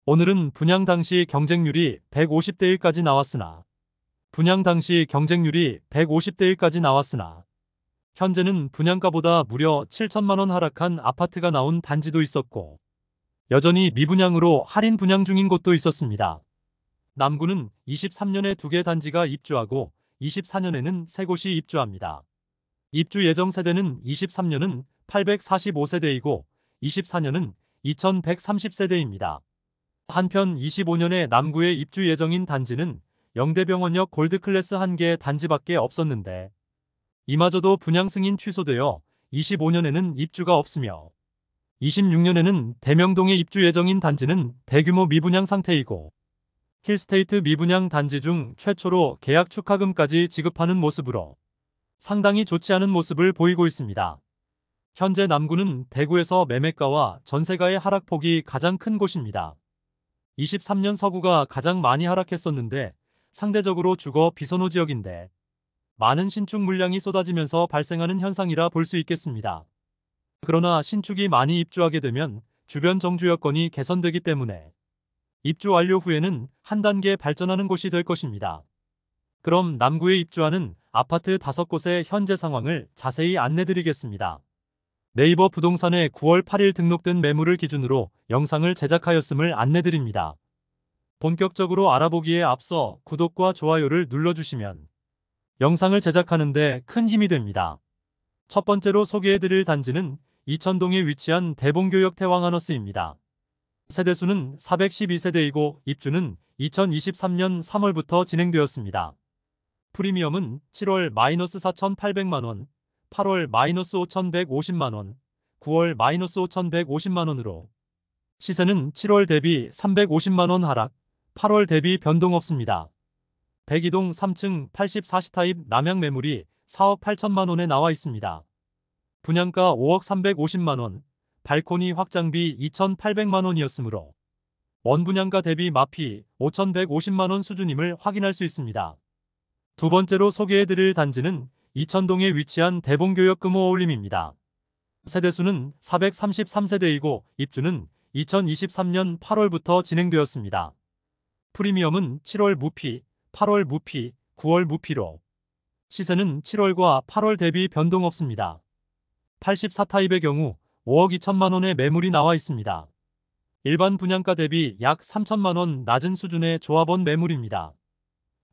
오늘은 분양 당시 경쟁률이 150대 1까지 나왔으나 현재는 분양가보다 무려 7천만 원 하락한 아파트가 나온 단지도 있었고 여전히 미분양으로 할인 분양 중인 곳도 있었습니다. 남구는 23년에 2개 단지가 입주하고 24년에는 3곳이 입주합니다. 입주 예정 세대는 23년은 845세대이고 24년은 2130세대입니다. 한편 25년에 남구에 입주 예정인 단지는 영대병원역 골드클래스 1개 단지밖에 없었는데 이마저도 분양 승인 취소되어 25년에는 입주가 없으며 26년에는 대명동에 입주 예정인 단지는 대규모 미분양 상태이고 힐스테이트 미분양 단지 중 최초로 계약 축하금까지 지급하는 모습으로 상당히 좋지 않은 모습을 보이고 있습니다. 현재 남구는 대구에서 매매가와 전세가의 하락폭이 가장 큰 곳입니다. 23년 서구가 가장 많이 하락했었는데 상대적으로 주거 비선호 지역인데 많은 신축 물량이 쏟아지면서 발생하는 현상이라 볼 수 있겠습니다. 그러나 신축이 많이 입주하게 되면 주변 정주 여건이 개선되기 때문에 입주 완료 후에는 한 단계 발전하는 곳이 될 것입니다. 그럼 남구에 입주하는 아파트 5곳의 현재 상황을 자세히 안내드리겠습니다. 네이버 부동산에 9월 8일 등록된 매물을 기준으로 영상을 제작하였음을 안내드립니다. 본격적으로 알아보기에 앞서 구독과 좋아요를 눌러주시면 영상을 제작하는데 큰 힘이 됩니다. 첫 번째로 소개해드릴 단지는 이천동에 위치한 대봉교역 태왕하너스입니다. 세대수는 412세대이고 입주는 2023년 3월부터 진행되었습니다. 프리미엄은 7월 -4,800만원, 8월 -5,150만원, 9월 -5,150만원으로 시세는 7월 대비 350만원 하락, 8월 대비 변동 없습니다. 102동 3층 84시타입 남양 매물이 4억 8천만원에 나와 있습니다. 분양가 5억 350만원, 발코니 확장비 2,800만원이었으므로 원분양가 대비 마피 5,150만원 수준임을 확인할 수 있습니다. 두 번째로 소개해드릴 단지는 이천동에 위치한 대봉교역 금호어울림입니다. 세대수는 433세대이고 입주는 2023년 8월부터 진행되었습니다. 프리미엄은 7월 무피, 8월 무피, 9월 무피로 시세는 7월과 8월 대비 변동 없습니다. 84타입의 경우 5억 2천만원의 매물이 나와 있습니다. 일반 분양가 대비 약 3천만원 낮은 수준의 조합원 매물입니다.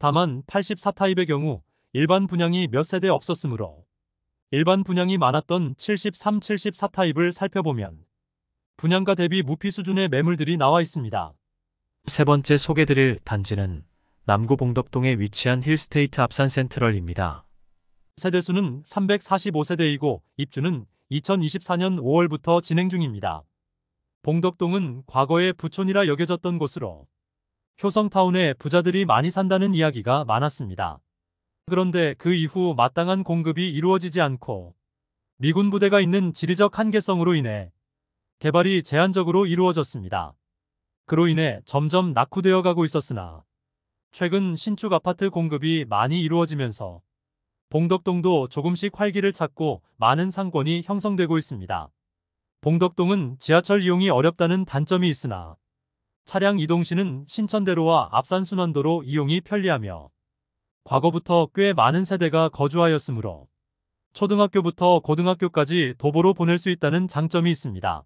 다만 84타입의 경우 일반 분양이 몇 세대 없었으므로 일반 분양이 많았던 73, 74타입을 살펴보면 분양가 대비 무피 수준의 매물들이 나와 있습니다. 세 번째 소개드릴 단지는 남구 봉덕동에 위치한 힐스테이트 앞산 센트럴입니다. 세대수는 345세대이고 입주는 2024년 5월부터 진행 중입니다. 봉덕동은 과거에 부촌이라 여겨졌던 곳으로 효성타운에 부자들이 많이 산다는 이야기가 많았습니다. 그런데 그 이후 마땅한 공급이 이루어지지 않고 미군 부대가 있는 지리적 한계성으로 인해 개발이 제한적으로 이루어졌습니다. 그로 인해 점점 낙후되어 가고 있었으나 최근 신축 아파트 공급이 많이 이루어지면서 봉덕동도 조금씩 활기를 찾고 많은 상권이 형성되고 있습니다. 봉덕동은 지하철 이용이 어렵다는 단점이 있으나 차량 이동 시는 신천대로와 압산순환도로 이용이 편리하며 과거부터 꽤 많은 세대가 거주하였으므로 초등학교부터 고등학교까지 도보로 보낼 수 있다는 장점이 있습니다.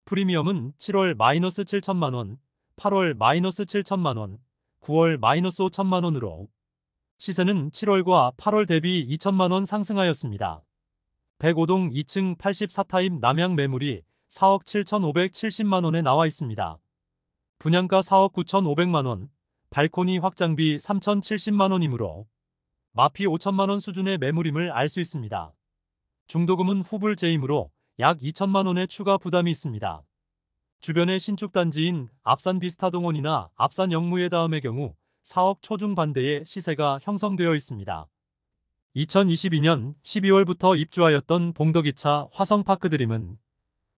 프리미엄은 7월 -7천만원, 8월 -7천만원, 9월 -5천만원으로 시세는 7월과 8월 대비 2천만원 상승하였습니다. 105동 2층 84타입 남양 매물이 4억 7,570만원에 나와 있습니다. 분양가 4억 9,500만원, 발코니 확장비 3,070만원이므로 마피 5천만원 수준의 매물임을 알 수 있습니다. 중도금은 후불제이므로 약 2천만원의 추가 부담이 있습니다. 주변의 신축단지인 압산 비스타동원이나 압산 영무예다음의 경우 4억 초중 반대의 시세가 형성되어 있습니다. 2022년 12월부터 입주하였던 봉덕2차 화성파크드림은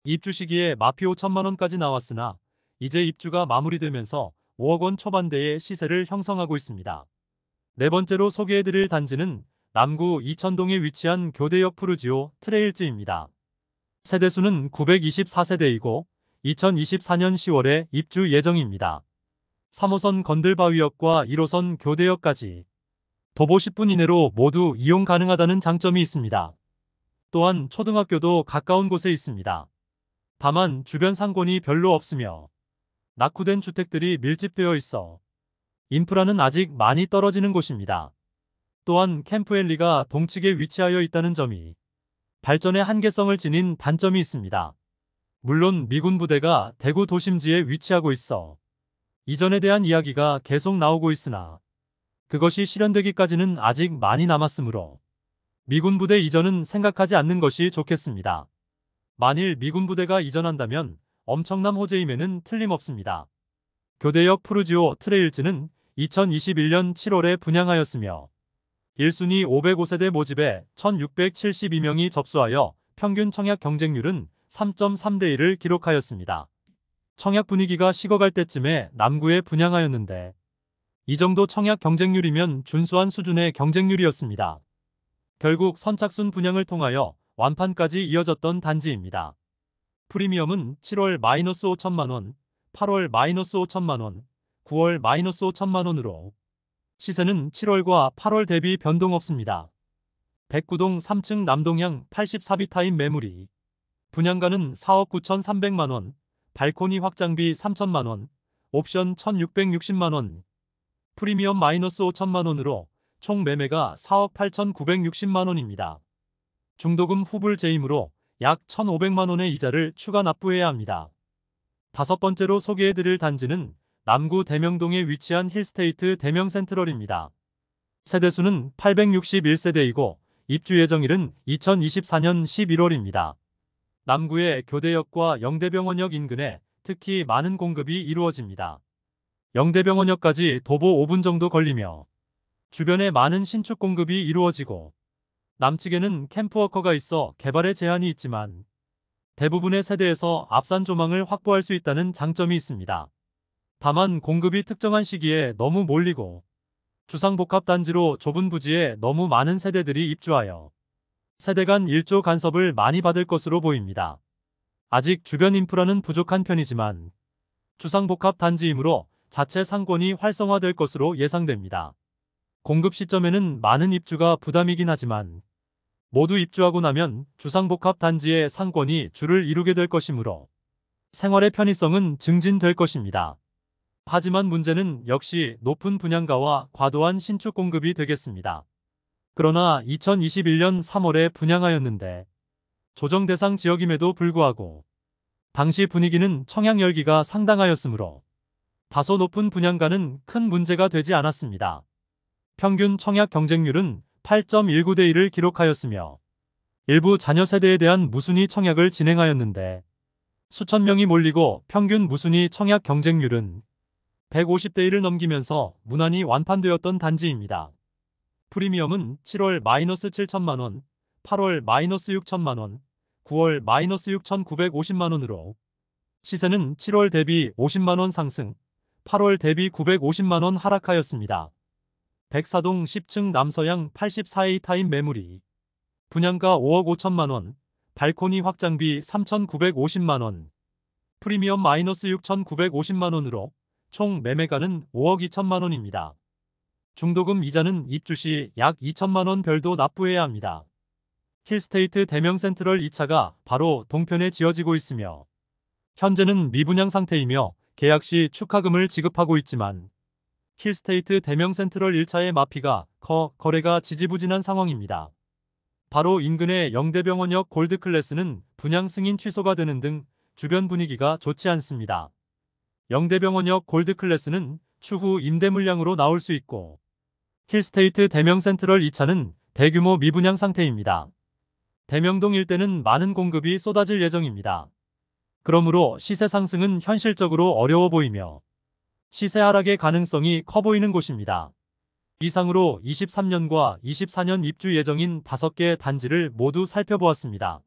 입주 시기에 마피 5천만원까지 나왔으나 이제 입주가 마무리되면서 5억원 초반대의 시세를 형성하고 있습니다. 네 번째로 소개해드릴 단지는 남구 이천동에 위치한 교대역 푸르지오 트레일즈입니다. 세대수는 924세대이고 2024년 10월에 입주 예정입니다. 3호선 건들바위역과 1호선 교대역까지 도보 10분 이내로 모두 이용 가능하다는 장점이 있습니다. 또한 초등학교도 가까운 곳에 있습니다. 다만 주변 상권이 별로 없으며 낙후된 주택들이 밀집되어 있어 인프라는 아직 많이 떨어지는 곳입니다. 또한 캠프엘리가 동측에 위치하여 있다는 점이 발전의 한계성을 지닌 단점이 있습니다. 물론 미군 부대가 대구 도심지에 위치하고 있어 이전에 대한 이야기가 계속 나오고 있으나 그것이 실현되기까지는 아직 많이 남았으므로 미군 부대 이전은 생각하지 않는 것이 좋겠습니다. 만일 미군 부대가 이전한다면 엄청난 호재임에는 틀림없습니다. 교대역 푸르지오 트레일즈는 2021년 7월에 분양하였으며 1순위 505세대 모집에 1672명이 접수하여 평균 청약 경쟁률은 3.3대 1을 기록하였습니다. 청약 분위기가 식어갈 때쯤에 남구에 분양하였는데 이 정도 청약 경쟁률이면 준수한 수준의 경쟁률이었습니다. 결국 선착순 분양을 통하여 완판까지 이어졌던 단지입니다. 프리미엄은 7월 -5천만원, 8월 -5천만원, 9월 -5천만원으로 시세는 7월과 8월 대비 변동 없습니다. 백구동 3층 남동향 84비타임 매물이 분양가는 4억 9,300만원, 발코니 확장비 3천만원, 옵션 1,660만원, 프리미엄 -5천만원으로 총 매매가 4억 8,960만원입니다. 중도금 후불 제임으로 약 1,500만원의 이자를 추가 납부해야 합니다. 다섯 번째로 소개해드릴 단지는 남구 대명동에 위치한 힐스테이트 대명센트럴입니다. 세대수는 861세대이고 입주 예정일은 2024년 11월입니다. 남구의 교대역과 영대병원역 인근에 특히 많은 공급이 이루어집니다. 영대병원역까지 도보 5분 정도 걸리며 주변에 많은 신축 공급이 이루어지고 남측에는 캠프워커가 있어 개발에 제한이 있지만 대부분의 세대에서 앞산 조망을 확보할 수 있다는 장점이 있습니다. 다만 공급이 특정한 시기에 너무 몰리고 주상복합단지로 좁은 부지에 너무 많은 세대들이 입주하여 세대 간 일조 간섭을 많이 받을 것으로 보입니다. 아직 주변 인프라는 부족한 편이지만 주상복합단지이므로 자체 상권이 활성화될 것으로 예상됩니다. 공급 시점에는 많은 입주가 부담이긴 하지만 모두 입주하고 나면 주상복합단지의 상권이 줄을 이루게 될 것이므로 생활의 편의성은 증진될 것입니다. 하지만 문제는 역시 높은 분양가와 과도한 신축 공급이 되겠습니다. 그러나 2021년 3월에 분양하였는데 조정 대상 지역임에도 불구하고 당시 분위기는 청약 열기가 상당하였으므로 다소 높은 분양가는 큰 문제가 되지 않았습니다. 평균 청약 경쟁률은 8.19대 1을 기록하였으며 일부 자녀 세대에 대한 무순위 청약을 진행하였는데 수천 명이 몰리고 평균 무순위 청약 경쟁률은 150대 1을 넘기면서 무난히 완판되었던 단지입니다. 프리미엄은 7월 -7천만원, 8월 -6천만원, 9월 -6,950만원으로 시세는 7월 대비 50만원 상승, 8월 대비 950만원 하락하였습니다. 백사동 10층 남서양 84A 타임 매물이 분양가 5억 5천만원, 발코니 확장비 3,950만원, 프리미엄 -6,950만원으로 총 매매가는 5억 2천만원입니다. 중도금 이자는 입주 시 약 2천만원 별도 납부해야 합니다. 힐스테이트 대명센트럴 2차가 바로 동편에 지어지고 있으며 현재는 미분양 상태이며 계약 시 축하금을 지급하고 있지만 힐스테이트 대명센트럴 1차의 마피가 거래가 지지부진한 상황입니다. 바로 인근의 영대병원역 골드클래스는 분양 승인 취소가 되는 등 주변 분위기가 좋지 않습니다. 영대병원역 골드클래스는 추후 임대 물량으로 나올 수 있고 힐스테이트 대명센트럴 2차는 대규모 미분양 상태입니다. 대명동 일대는 많은 공급이 쏟아질 예정입니다. 그러므로 시세 상승은 현실적으로 어려워 보이며 시세 하락의 가능성이 커 보이는 곳입니다. 이상으로 23년과 24년 입주 예정인 5개 단지를 모두 살펴보았습니다.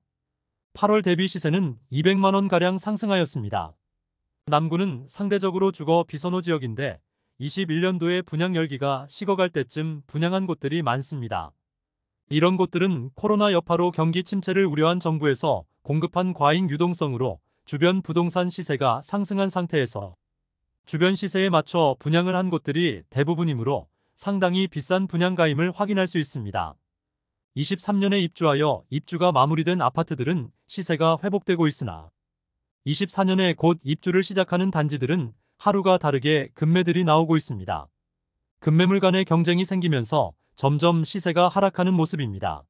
8월 대비 시세는 200만원가량 상승하였습니다. 남구는 상대적으로 주거 비선호 지역인데 21년도에 분양 열기가 식어갈 때쯤 분양한 곳들이 많습니다. 이런 곳들은 코로나 여파로 경기 침체를 우려한 정부에서 공급한 과잉 유동성으로 주변 부동산 시세가 상승한 상태에서 주변 시세에 맞춰 분양을 한 곳들이 대부분이므로 상당히 비싼 분양가임을 확인할 수 있습니다. 23년에 입주하여 입주가 마무리된 아파트들은 시세가 회복되고 있으나 24년에 곧 입주를 시작하는 단지들은 하루가 다르게 급매들이 나오고 있습니다. 급매물 간의 경쟁이 생기면서 점점 시세가 하락하는 모습입니다.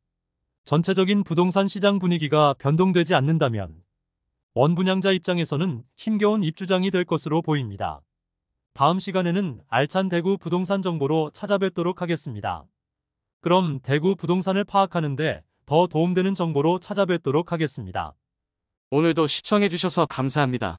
전체적인 부동산 시장 분위기가 변동되지 않는다면 원분양자 입장에서는 힘겨운 입주장이 될 것으로 보입니다. 다음 시간에는 알찬 대구 부동산 정보로 찾아뵙도록 하겠습니다. 그럼 대구 부동산을 파악하는데 더 도움되는 정보로 찾아뵙도록 하겠습니다. 오늘도 시청해주셔서 감사합니다.